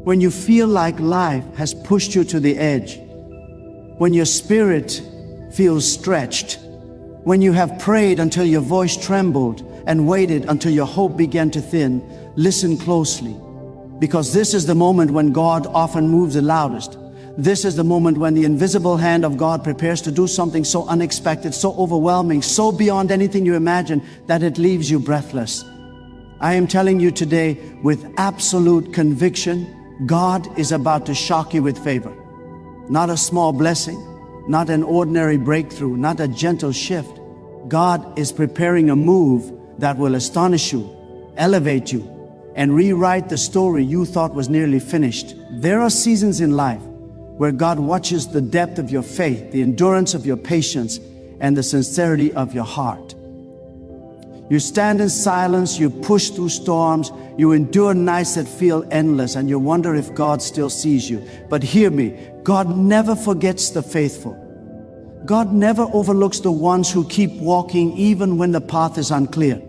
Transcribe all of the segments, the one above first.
when you feel like life has pushed you to the edge, when your spirit feels stretched, when you have prayed until your voice trembled and waited until your hope began to thin, listen closely, because this is the moment when God often moves the loudest. This is the moment when the invisible hand of God prepares to do something so unexpected, so overwhelming, so beyond anything you imagine that it leaves you breathless. I am telling you today with absolute conviction, God is about to shock you with favor. Not a small blessing, not an ordinary breakthrough, not a gentle shift. God is preparing a move that will astonish you, elevate you, and rewrite the story you thought was nearly finished. There are seasons in life where God watches the depth of your faith, the endurance of your patience, and the sincerity of your heart. You stand in silence, you push through storms, you endure nights that feel endless, and you wonder if God still sees you. But hear me, God never forgets the faithful. God never overlooks the ones who keep walking even when the path is unclear.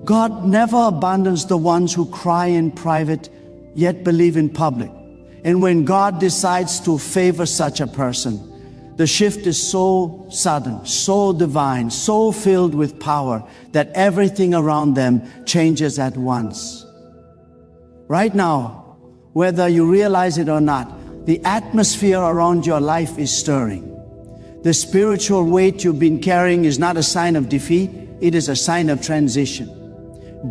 God never abandons the ones who cry in private, yet believe in public. And when God decides to favor such a person, the shift is so sudden, so divine, so filled with power that everything around them changes at once. Right now, whether you realize it or not, the atmosphere around your life is stirring. The spiritual weight you've been carrying is not a sign of defeat, it is a sign of transition.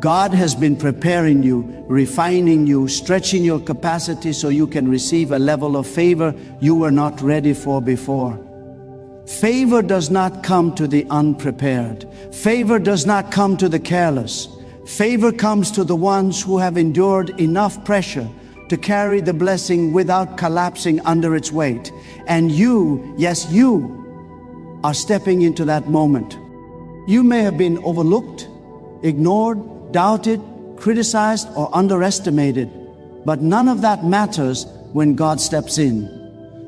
God has been preparing you, refining you, stretching your capacity so you can receive a level of favor you were not ready for before. Favor does not come to the unprepared. Favor does not come to the careless. Favor comes to the ones who have endured enough pressure to carry the blessing without collapsing under its weight. And you, yes, you, are stepping into that moment. You may have been overlooked, ignored, doubted, criticized, or underestimated, but none of that matters when God steps in.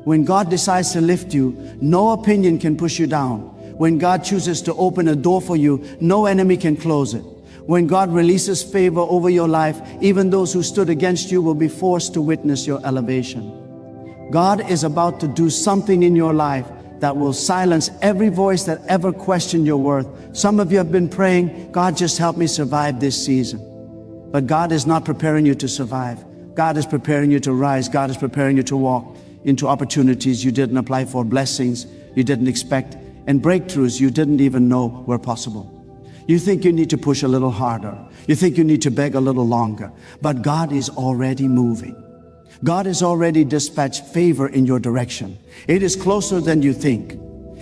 When God decides to lift you, no opinion can push you down. When God chooses to open a door for you, no enemy can close it. When God releases favor over your life, even those who stood against you will be forced to witness your elevation. God is about to do something in your life that will silence every voice that ever questioned your worth. Some of you have been praying, God, just help me survive this season. But God is not preparing you to survive. God is preparing you to rise. God is preparing you to walk into opportunities you didn't apply for, blessings you didn't expect, and breakthroughs you didn't even know were possible. You think you need to push a little harder. You think you need to beg a little longer. But God is already moving. God has already dispatched favor in your direction. It is closer than you think.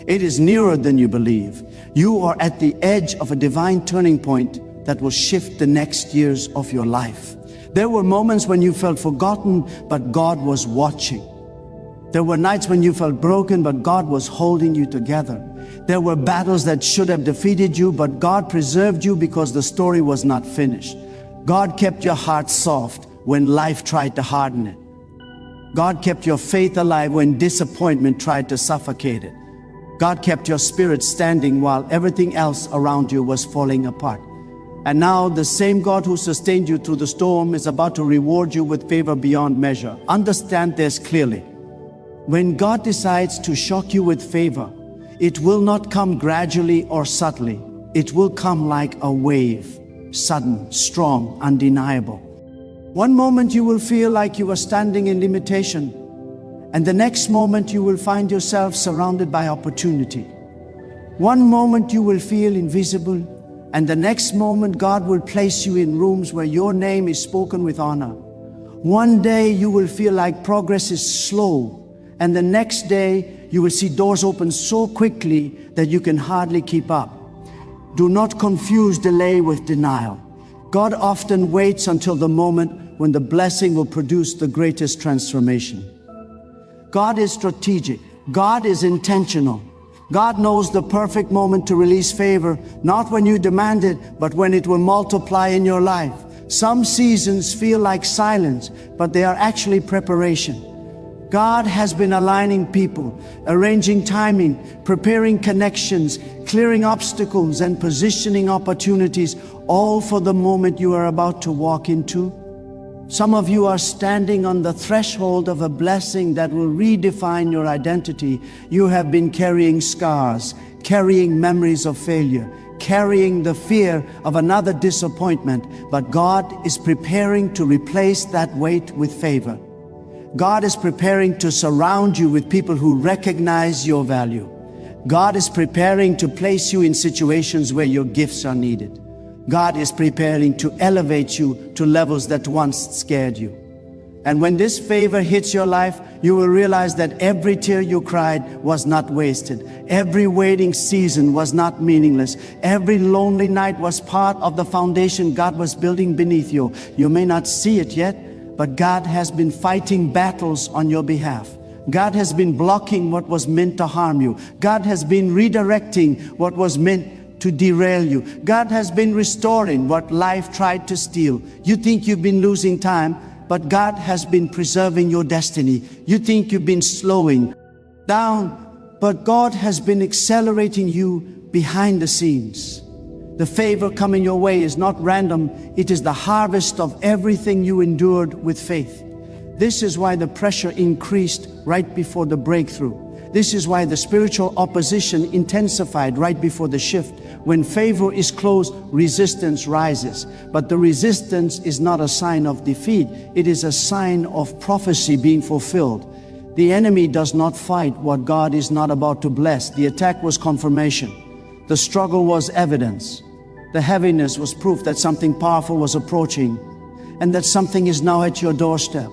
It is nearer than you believe. You are at the edge of a divine turning point that will shift the next years of your life. There were moments when you felt forgotten, but God was watching. There were nights when you felt broken, but God was holding you together. There were battles that should have defeated you, but God preserved you because the story was not finished. God kept your heart soft when life tried to harden it. God kept your faith alive when disappointment tried to suffocate it. God kept your spirit standing while everything else around you was falling apart. And now the same God who sustained you through the storm is about to reward you with favor beyond measure. Understand this clearly. When God decides to shock you with favor, it will not come gradually or subtly. It will come like a wave, sudden, strong, undeniable. One moment you will feel like you are standing in limitation, and the next moment you will find yourself surrounded by opportunity. One moment you will feel invisible, and the next moment God will place you in rooms where your name is spoken with honor. One day you will feel like progress is slow, and the next day you will see doors open so quickly that you can hardly keep up. Do not confuse delay with denial. God often waits until the moment when the blessing will produce the greatest transformation. God is strategic. God is intentional. God knows the perfect moment to release favor, not when you demand it, but when it will multiply in your life. Some seasons feel like silence, but they are actually preparation. God has been aligning people, arranging timing, preparing connections, clearing obstacles, and positioning opportunities, all for the moment you are about to walk into. Some of you are standing on the threshold of a blessing that will redefine your identity. You have been carrying scars, carrying memories of failure, carrying the fear of another disappointment, but God is preparing to replace that weight with favor. God is preparing to surround you with people who recognize your value. God is preparing to place you in situations where your gifts are needed. God is preparing to elevate you to levels that once scared you. And when this favor hits your life, you will realize that every tear you cried was not wasted. Every waiting season was not meaningless. Every lonely night was part of the foundation God was building beneath you. You may not see it yet, but God has been fighting battles on your behalf. God has been blocking what was meant to harm you. God has been redirecting what was meant to derail you. God has been restoring what life tried to steal. You think you've been losing time, but God has been preserving your destiny. You think you've been slowing down, but God has been accelerating you behind the scenes. The favor coming your way is not random. It is the harvest of everything you endured with faith. This is why the pressure increased right before the breakthrough. This is why the spiritual opposition intensified right before the shift. When favor is close, resistance rises. But the resistance is not a sign of defeat. It is a sign of prophecy being fulfilled. The enemy does not fight what God is not about to bless. The attack was confirmation. The struggle was evidence. The heaviness was proof that something powerful was approaching and that something is now at your doorstep.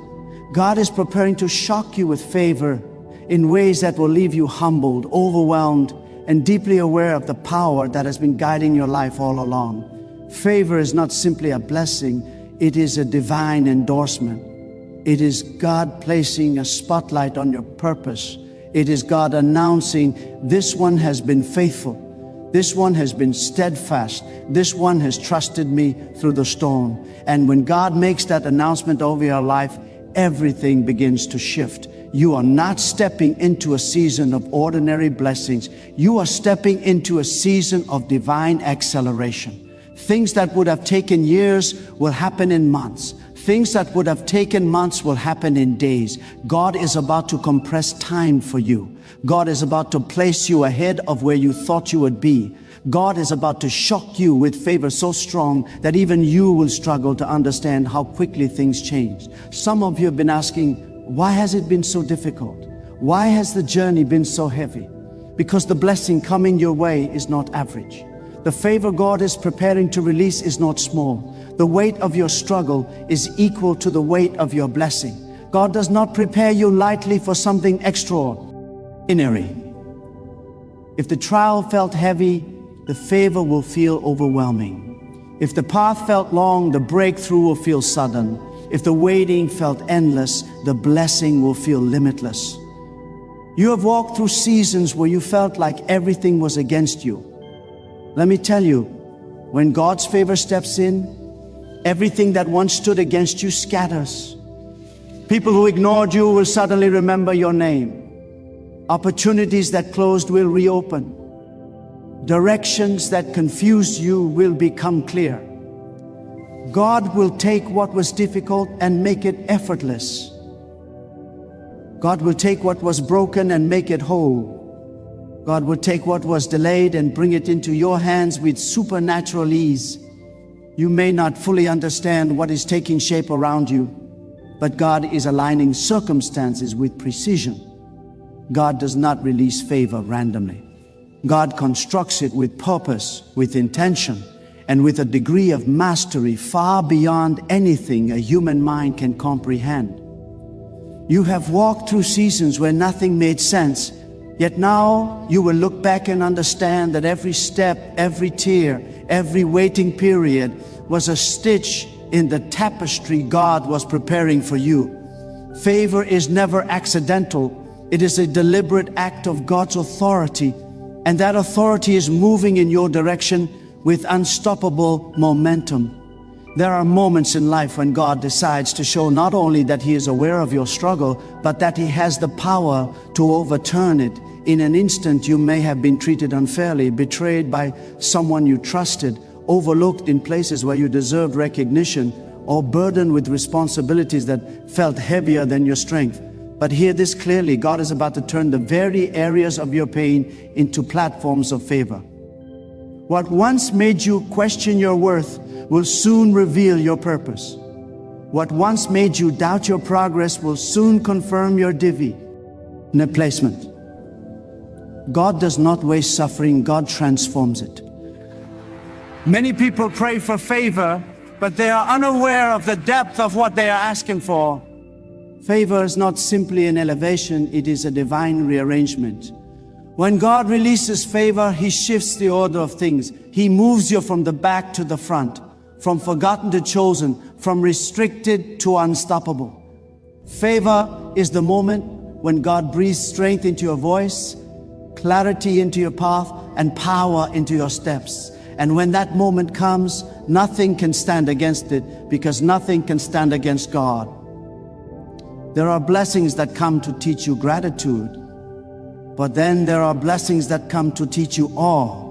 God is preparing to shock you with favor in ways that will leave you humbled, overwhelmed, and deeply aware of the power that has been guiding your life all along. Favor is not simply a blessing, it is a divine endorsement. It is God placing a spotlight on your purpose. It is God announcing, this one has been faithful. This one has been steadfast. This one has trusted me through the storm. And when God makes that announcement over your life, everything begins to shift. You are not stepping into a season of ordinary blessings. You are stepping into a season of divine acceleration. Things that would have taken years will happen in months. Things that would have taken months will happen in days. God is about to compress time for you. God is about to place you ahead of where you thought you would be. God is about to shock you with favor so strong that even you will struggle to understand how quickly things change. Some of you have been asking, why has it been so difficult? Why has the journey been so heavy? Because the blessing coming your way is not average. The favor God is preparing to release is not small. The weight of your struggle is equal to the weight of your blessing. God does not prepare you lightly for something extraordinary. If the trial felt heavy, the favor will feel overwhelming. If the path felt long, the breakthrough will feel sudden. If the waiting felt endless, the blessing will feel limitless. You have walked through seasons where you felt like everything was against you. Let me tell you, when God's favor steps in, everything that once stood against you scatters. People who ignored you will suddenly remember your name. Opportunities that closed will reopen. Directions that confused you will become clear. God will take what was difficult and make it effortless. God will take what was broken and make it whole. God will take what was delayed and bring it into your hands with supernatural ease. You may not fully understand what is taking shape around you, but God is aligning circumstances with precision. God does not release favor randomly. God constructs it with purpose, with intention, and with a degree of mastery far beyond anything a human mind can comprehend. You have walked through seasons where nothing made sense, yet now you will look back and understand that every step, every tear, every waiting period was a stitch in the tapestry God was preparing for you. Favor is never accidental. It is a deliberate act of God's authority, and that authority is moving in your direction with unstoppable momentum. There are moments in life when God decides to show not only that He is aware of your struggle, but that He has the power to overturn it. In an instant, you may have been treated unfairly, betrayed by someone you trusted, overlooked in places where you deserved recognition, or burdened with responsibilities that felt heavier than your strength. But hear this clearly, God is about to turn the very areas of your pain into platforms of favor. What once made you question your worth will soon reveal your purpose. What once made you doubt your progress will soon confirm your placement. God does not waste suffering, God transforms it. Many people pray for favor, but they are unaware of the depth of what they are asking for. Favor is not simply an elevation, it is a divine rearrangement. When God releases favor, He shifts the order of things. He moves you from the back to the front, from forgotten to chosen, from restricted to unstoppable. Favor is the moment when God breathes strength into your voice, clarity into your path, and power into your steps. And when that moment comes, nothing can stand against it, because nothing can stand against God. There are blessings that come to teach you gratitude, but then there are blessings that come to teach you awe.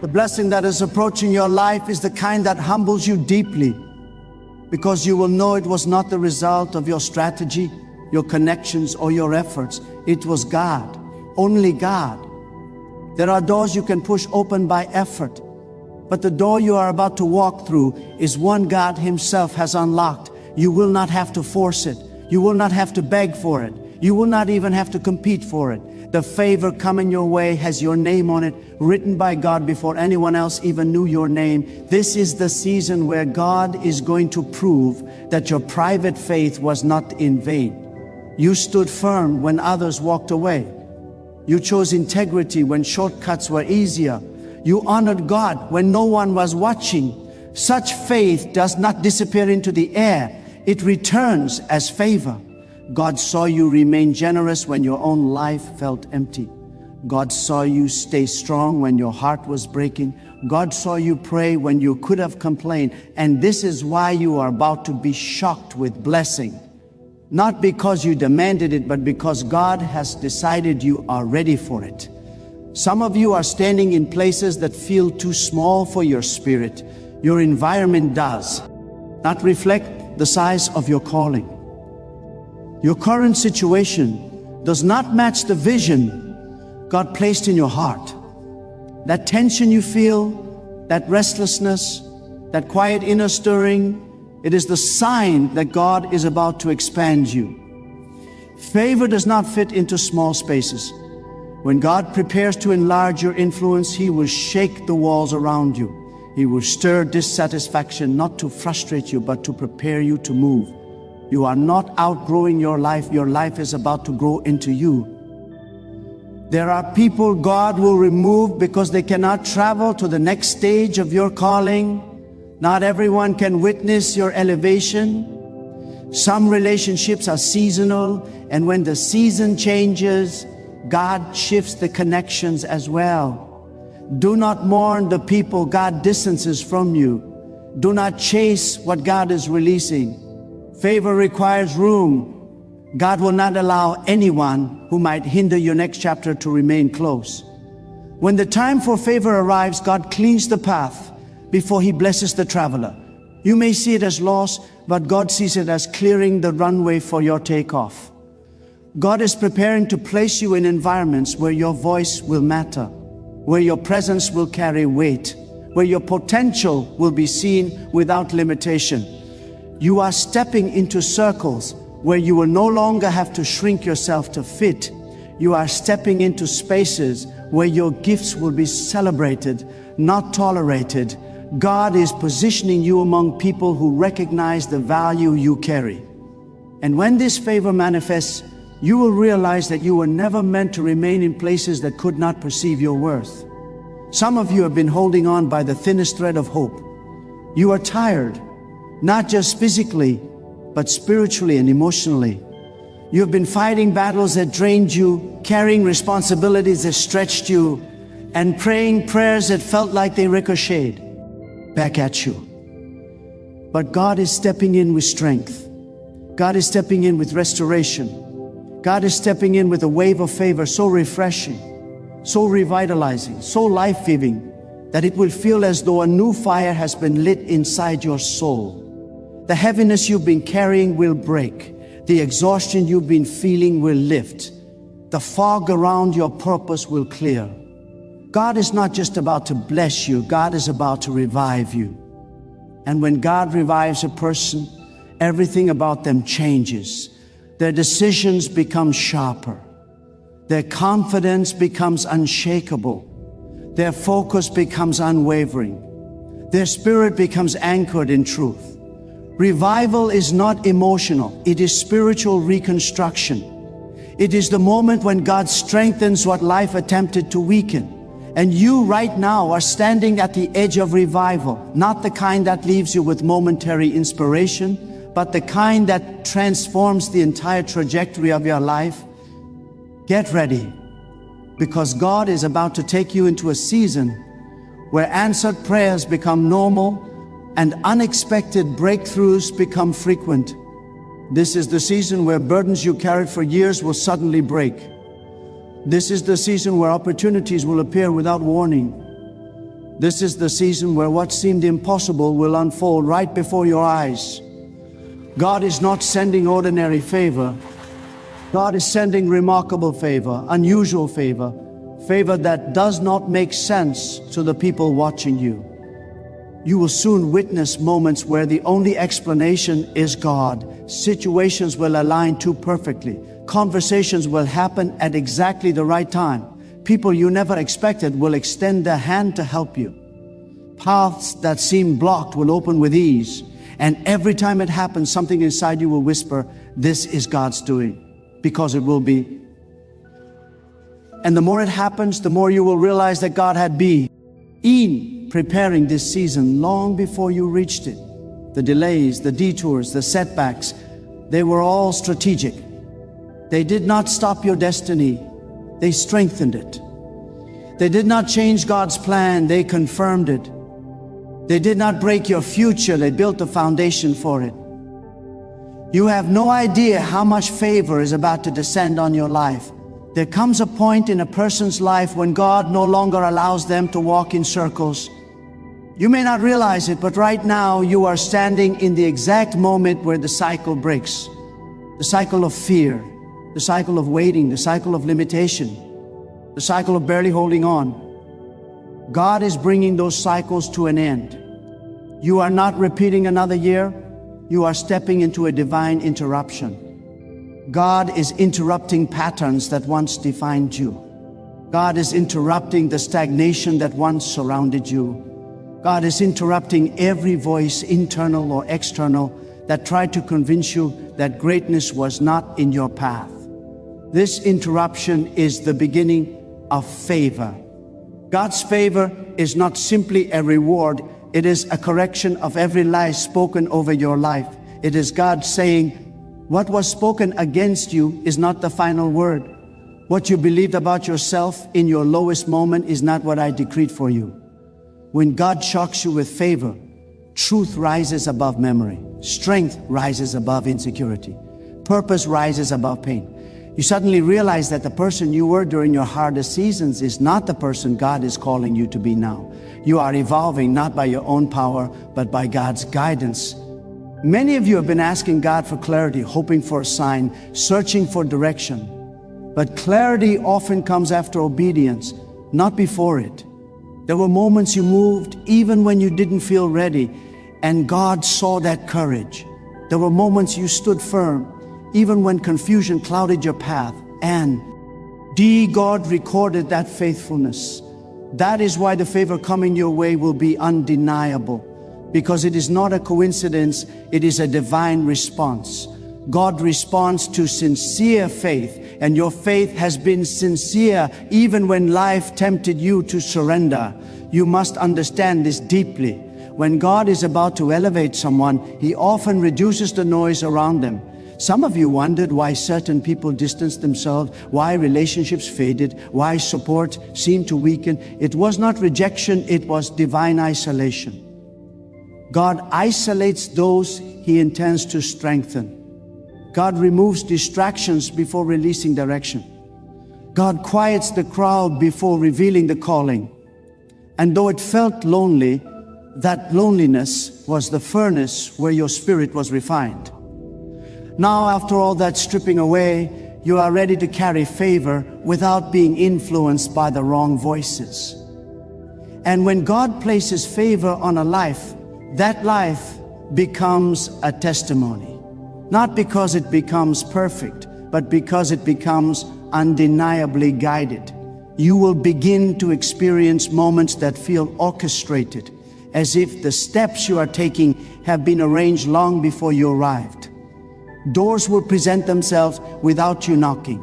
The blessing that is approaching your life is the kind that humbles you deeply, because you will know it was not the result of your strategy, your connections, or your efforts. It was God, only God. There are doors you can push open by effort, but the door you are about to walk through is one God Himself has unlocked. You will not have to force it. You will not have to beg for it. You will not even have to compete for it. The favor coming your way has your name on it, written by God before anyone else even knew your name. This is the season where God is going to prove that your private faith was not in vain. You stood firm when others walked away. You chose integrity when shortcuts were easier. You honored God when no one was watching. Such faith does not disappear into the air. It returns as favor. God saw you remain generous when your own life felt empty. God saw you stay strong when your heart was breaking. God saw you pray when you could have complained. And this is why you are about to be shocked with blessing. Not because you demanded it, but because God has decided you are ready for it. Some of you are standing in places that feel too small for your spirit. Your environment does not reflect the size of your calling. Your current situation does not match the vision God placed in your heart. That tension you feel, that restlessness, that quiet inner stirring, it is the sign that God is about to expand you. Favor does not fit into small spaces. When God prepares to enlarge your influence, He will shake the walls around you. He will stir dissatisfaction, not to frustrate you, but to prepare you to move. You are not outgrowing your life is about to grow into you. There are people God will remove because they cannot travel to the next stage of your calling. Not everyone can witness your elevation. Some relationships are seasonal, and when the season changes, God shifts the connections as well. Do not mourn the people God distances from you. Do not chase what God is releasing. Favor requires room. God will not allow anyone who might hinder your next chapter to remain close. When the time for favor arrives, God cleans the path before He blesses the traveler. You may see it as loss, but God sees it as clearing the runway for your takeoff. God is preparing to place you in environments where your voice will matter, where your presence will carry weight, where your potential will be seen without limitation. You are stepping into circles where you will no longer have to shrink yourself to fit. You are stepping into spaces where your gifts will be celebrated, not tolerated. God is positioning you among people who recognize the value you carry. And when this favor manifests, you will realize that you were never meant to remain in places that could not perceive your worth. Some of you have been holding on by the thinnest thread of hope. You are tired, not just physically, but spiritually and emotionally. You have been fighting battles that drained you, carrying responsibilities that stretched you, and praying prayers that felt like they ricocheted back at you. But God is stepping in with strength. God is stepping in with restoration. God is stepping in with a wave of favor so refreshing, so revitalizing, so life-giving, that it will feel as though a new fire has been lit inside your soul. The heaviness you've been carrying will break. The exhaustion you've been feeling will lift. The fog around your purpose will clear. God is not just about to bless you, God is about to revive you. And when God revives a person, everything about them changes. Their decisions become sharper. Their confidence becomes unshakable. Their focus becomes unwavering. Their spirit becomes anchored in truth. Revival is not emotional, it is spiritual reconstruction. It is the moment when God strengthens what life attempted to weaken. And you right now are standing at the edge of revival, not the kind that leaves you with momentary inspiration, but the kind that transforms the entire trajectory of your life. Get ready, because God is about to take you into a season where answered prayers become normal and unexpected breakthroughs become frequent. This is the season where burdens you carried for years will suddenly break. This is the season where opportunities will appear without warning. This is the season where what seemed impossible will unfold right before your eyes. God is not sending ordinary favor. God is sending remarkable favor, unusual favor, favor that does not make sense to the people watching you. You will soon witness moments where the only explanation is God. Situations will align too perfectly. Conversations will happen at exactly the right time. People you never expected will extend their hand to help you. Paths that seem blocked will open with ease. And every time it happens, something inside you will whisper, "This is God's doing," because it will be. And the more it happens, the more you will realize that God had been preparing this season long before you reached it. The delays, the detours, the setbacks, they were all strategic. They did not stop your destiny, they strengthened it. They did not change God's plan, they confirmed it. They did not break your future, they built a foundation for it. You have no idea how much favor is about to descend on your life. There comes a point in a person's life when God no longer allows them to walk in circles. You may not realize it, but right now you are standing in the exact moment where the cycle breaks. The cycle of fear, the cycle of waiting, the cycle of limitation, the cycle of barely holding on. God is bringing those cycles to an end. You are not repeating another year. You are stepping into a divine interruption. God is interrupting patterns that once defined you. God is interrupting the stagnation that once surrounded you. God is interrupting every voice, internal or external, that tried to convince you that greatness was not in your path. This interruption is the beginning of favor. God's favor is not simply a reward, it is a correction of every lie spoken over your life. It is God saying, what was spoken against you is not the final word. What you believed about yourself in your lowest moment is not what I decreed for you. When God shocks you with favor, truth rises above memory. Strength rises above insecurity. Purpose rises above pain. You suddenly realize that the person you were during your hardest seasons is not the person God is calling you to be now. You are evolving not by your own power, but by God's guidance. Many of you have been asking God for clarity, hoping for a sign, searching for direction. But clarity often comes after obedience, not before it. There were moments you moved even when you didn't feel ready, and God saw that courage. There were moments you stood firm, even when confusion clouded your path, and God recorded that faithfulness. That is why the favor coming your way will be undeniable, because it is not a coincidence, it is a divine response. God responds to sincere faith, and your faith has been sincere even when life tempted you to surrender. You must understand this deeply. When God is about to elevate someone, He often reduces the noise around them. Some of you wondered why certain people distanced themselves, why relationships faded, why support seemed to weaken. It was not rejection, it was divine isolation. God isolates those He intends to strengthen. God removes distractions before releasing direction. God quiets the crowd before revealing the calling. And though it felt lonely, that loneliness was the furnace where your spirit was refined. Now, after all that stripping away, you are ready to carry favor without being influenced by the wrong voices. And when God places favor on a life, that life becomes a testimony. Not because it becomes perfect, but because it becomes undeniably guided. You will begin to experience moments that feel orchestrated, as if the steps you are taking have been arranged long before you arrived. Doors will present themselves without you knocking.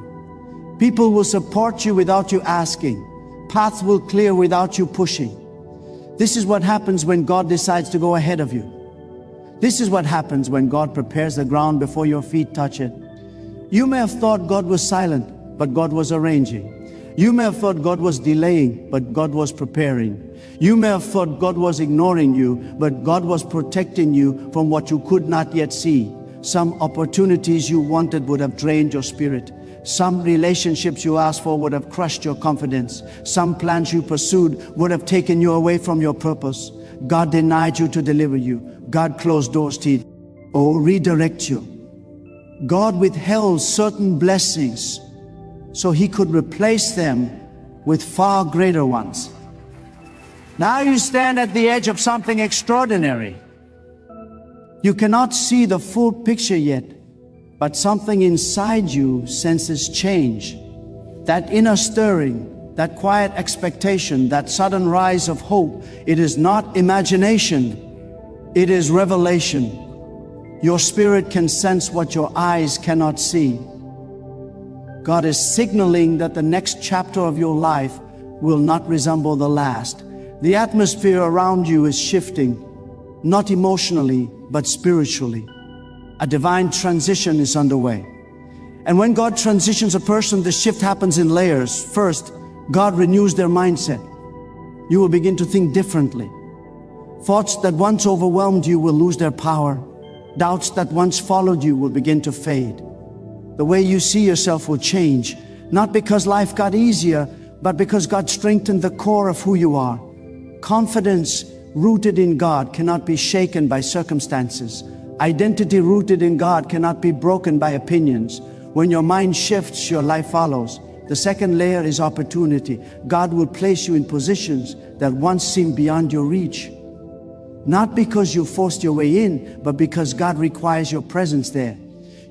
People will support you without you asking. Paths will clear without you pushing. This is what happens when God decides to go ahead of you. This is what happens when God prepares the ground before your feet touch it. You may have thought God was silent, but God was arranging. You may have thought God was delaying, but God was preparing. You may have thought God was ignoring you, but God was protecting you from what you could not yet see. Some opportunities you wanted would have drained your spirit. Some relationships you asked for would have crushed your confidence. Some plans you pursued would have taken you away from your purpose. God denied you to deliver you. God closed doors to you or redirect you. God withheld certain blessings so He could replace them with far greater ones. Now you stand at the edge of something extraordinary. You cannot see the full picture yet, but something inside you senses change. That inner stirring, that quiet expectation, that sudden rise of hope, it is not imagination, it is revelation. Your spirit can sense what your eyes cannot see. God is signaling that the next chapter of your life will not resemble the last. The atmosphere around you is shifting, not emotionally, but spiritually. A divine transition is underway. And when God transitions a person, the shift happens in layers. First, God renews their mindset. You will begin to think differently. Thoughts that once overwhelmed you will lose their power. Doubts that once followed you will begin to fade. The way you see yourself will change, not because life got easier, but because God strengthened the core of who you are. Confidence rooted in God cannot be shaken by circumstances. Identity rooted in God cannot be broken by opinions. When your mind shifts, your life follows. The second layer is opportunity. God will place you in positions that once seemed beyond your reach. Not because you forced your way in, but because God requires your presence there.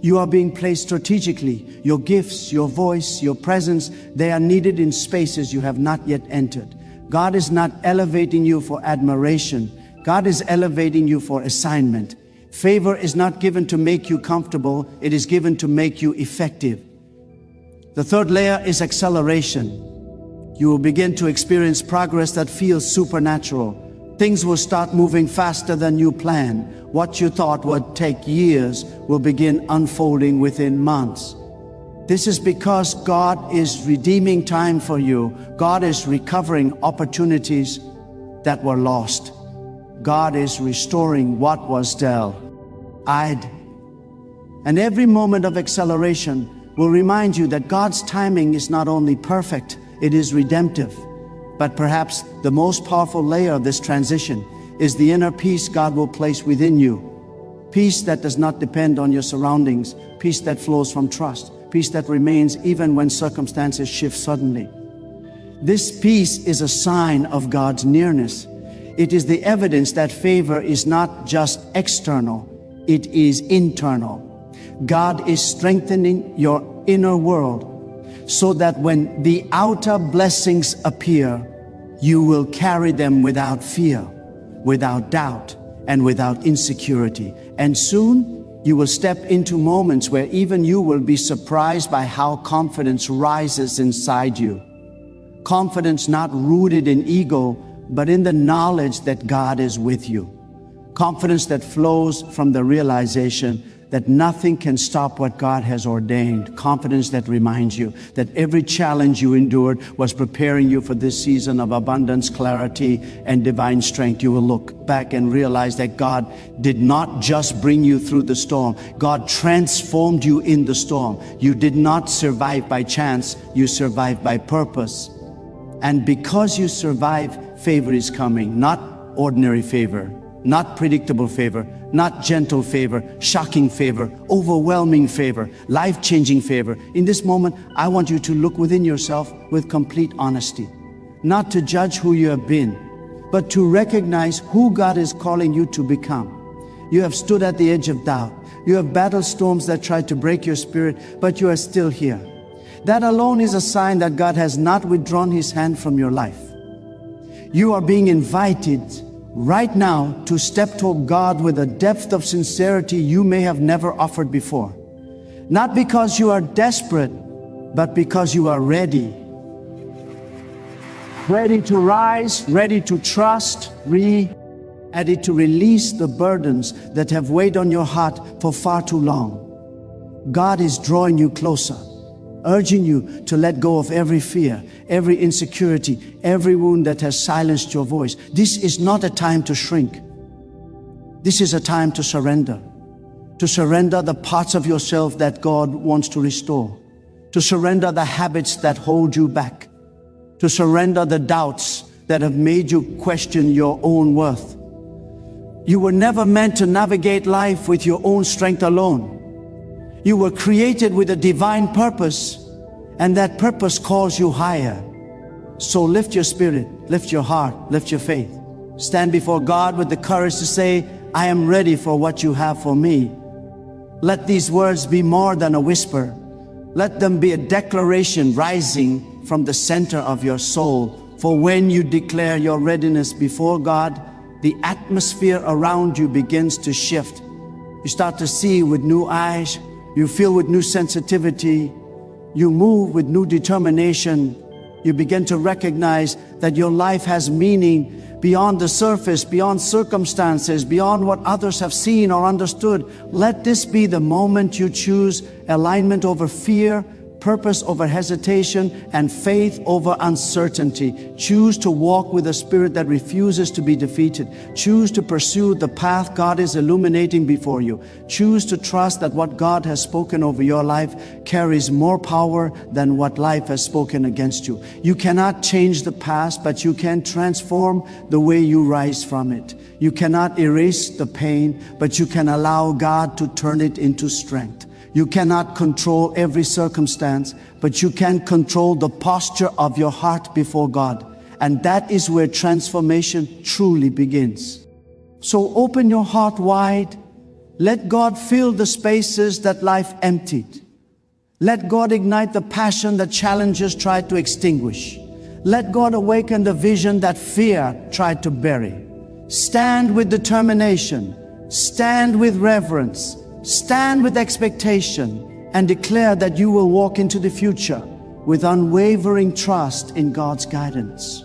You are being placed strategically. Your gifts, your voice, your presence, they are needed in spaces you have not yet entered. God is not elevating you for admiration. God is elevating you for assignment. Favor is not given to make you comfortable. It is given to make you effective. The third layer is acceleration. You will begin to experience progress that feels supernatural. Things will start moving faster than you planned. What you thought would take years will begin unfolding within months. This is because God is redeeming time for you. God is recovering opportunities that were lost. God is restoring what was denied. And every moment of acceleration will remind you that God's timing is not only perfect, it is redemptive. But perhaps the most powerful layer of this transition is the inner peace God will place within you. Peace that does not depend on your surroundings. Peace that flows from trust. Peace that remains even when circumstances shift suddenly. This peace is a sign of God's nearness. It is the evidence that favor is not just external, it is internal. God is strengthening your inner world so that when the outer blessings appear, you will carry them without fear, without doubt, and without insecurity. And soon, you will step into moments where even you will be surprised by how confidence rises inside you. Confidence not rooted in ego, but in the knowledge that God is with you. Confidence that flows from the realization that nothing can stop what God has ordained. Confidence that reminds you that every challenge you endured was preparing you for this season of abundance, clarity, and divine strength. You will look back and realize that God did not just bring you through the storm. God transformed you in the storm. You did not survive by chance. You survived by purpose. And because you survive, favor is coming. Not ordinary favor, not predictable favor, not gentle favor, shocking favor, overwhelming favor, life-changing favor. In this moment, I want you to look within yourself with complete honesty. Not to judge who you have been, but to recognize who God is calling you to become. You have stood at the edge of doubt. You have battled storms that tried to break your spirit, but you are still here. That alone is a sign that God has not withdrawn His hand from your life. You are being invited right now to step toward God with a depth of sincerity you may have never offered before. Not because you are desperate, but because you are ready. Ready to rise, ready to trust, ready to release the burdens that have weighed on your heart for far too long. God is drawing you closer, urging you to let go of every fear, every insecurity, every wound that has silenced your voice. This is not a time to shrink. This is a time to surrender the parts of yourself that God wants to restore, to surrender the habits that hold you back, to surrender the doubts that have made you question your own worth. You were never meant to navigate life with your own strength alone. You were created with a divine purpose, and that purpose calls you higher. So lift your spirit, lift your heart, lift your faith. Stand before God with the courage to say, I am ready for what you have for me. Let these words be more than a whisper. Let them be a declaration rising from the center of your soul. For when you declare your readiness before God, the atmosphere around you begins to shift. You start to see with new eyes. You feel with new sensitivity. You move with new determination. You begin to recognize that your life has meaning beyond the surface, beyond circumstances, beyond what others have seen or understood. Let this be the moment you choose alignment over fear, purpose over hesitation, and faith over uncertainty. Choose to walk with a spirit that refuses to be defeated. Choose to pursue the path God is illuminating before you. Choose to trust that what God has spoken over your life carries more power than what life has spoken against you. You cannot change the past, but you can transform the way you rise from it. You cannot erase the pain, but you can allow God to turn it into strength. You cannot control every circumstance, but you can control the posture of your heart before God. And that is where transformation truly begins. So open your heart wide. Let God fill the spaces that life emptied. Let God ignite the passion that challenges tried to extinguish. Let God awaken the vision that fear tried to bury. Stand with determination. Stand with reverence. Stand with expectation and declare that you will walk into the future with unwavering trust in God's guidance.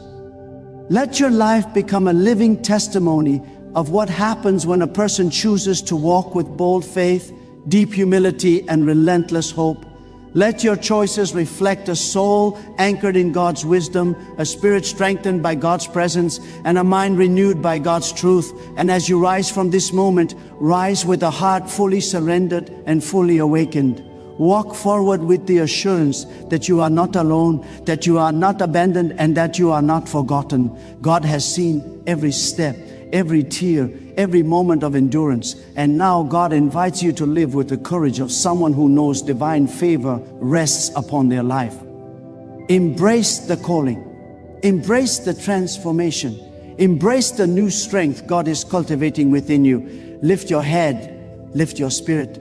Let your life become a living testimony of what happens when a person chooses to walk with bold faith, deep humility, and relentless hope. Let your choices reflect a soul anchored in God's wisdom, a spirit strengthened by God's presence, and a mind renewed by God's truth. And as you rise from this moment, rise with a heart fully surrendered and fully awakened. Walk forward with the assurance that you are not alone, that you are not abandoned, and that you are not forgotten. God has seen every step, every tear, every moment of endurance. And now God invites you to live with the courage of someone who knows divine favor rests upon their life. Embrace the calling. Embrace the transformation. Embrace the new strength God is cultivating within you. Lift your head, lift your spirit,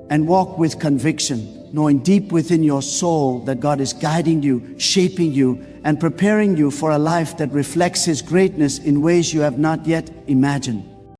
and walk with conviction, knowing deep within your soul that God is guiding you, shaping you, and preparing you for a life that reflects His greatness in ways you have not yet imagined.